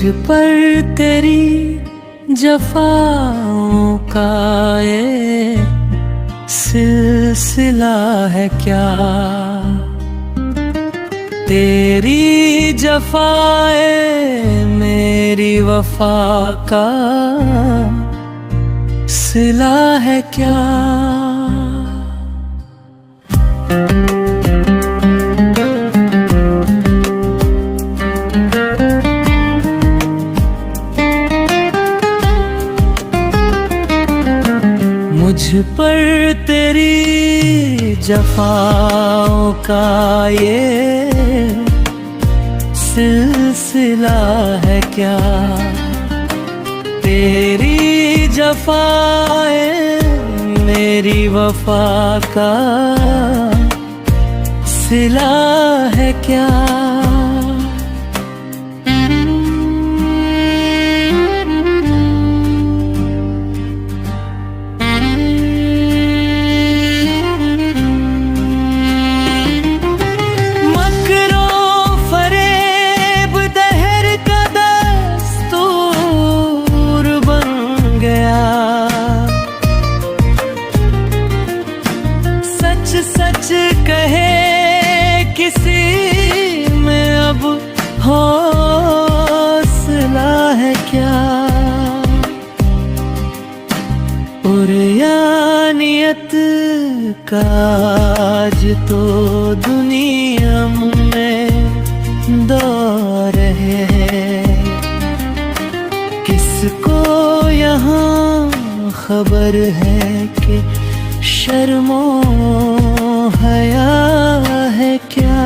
पर तेरी जफाओं का ये सिलसिला है क्या। तेरी जफाएं मेरी वफा का सिला है क्या। मुझ पर तेरी जफाओं का ये सिलसिला है क्या। तेरी जफाएं मेरी वफा का सिला है क्या। सच कहे किसी में अब हौसला है क्या। उरियानियत का आज तो दुनिया में दौर है। किसको यहाँ खबर है कि शर्मो हया है क्या।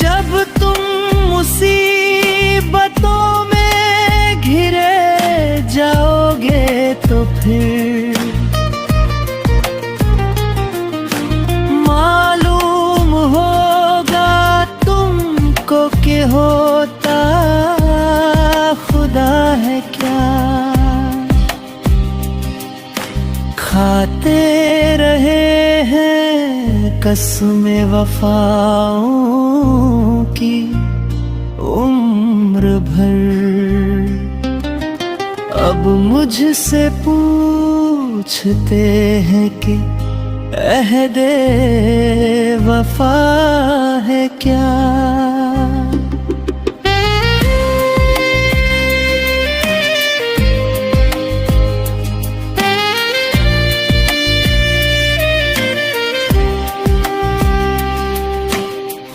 जब तुम मुसीबतों में घिरे जाओगे तो फिर मालूम होगा तुमको कि होता खुदा है क्या। खाते रहे हैं कसमें वफाओं की उम्र भर। अब मुझसे पूछते हैं कि अहदे वफा है क्या।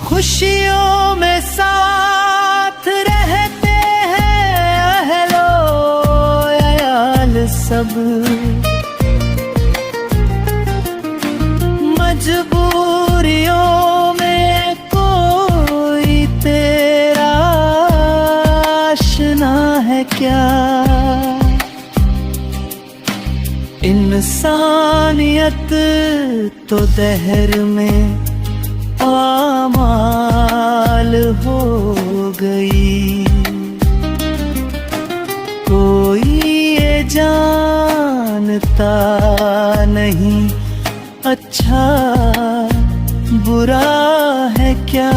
खुशियों में साथ रहते हैं अहलो अयाल सब। मजबूरियों में कोई तेरा आशना है क्या। इंसानियत तो दहर में पामाल हो गई। कोई ये जानता नहीं अच्छा बुरा है क्या।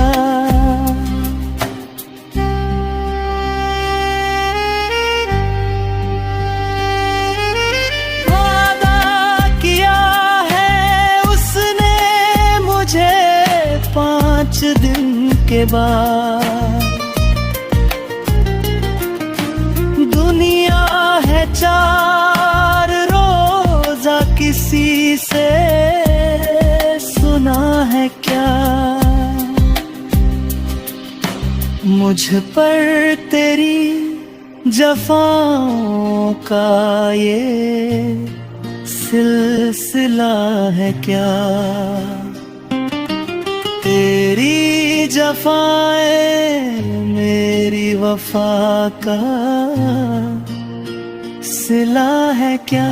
वादा किया है उसने मुझे 5 दिन के बाद। दुनिया है 4 रोजा किसी से सुना है क्या। मुझ पर तेरी जफाओं का ये सिलसिला है क्या। तेरी जफाएं मेरी वफा का सिला है क्या।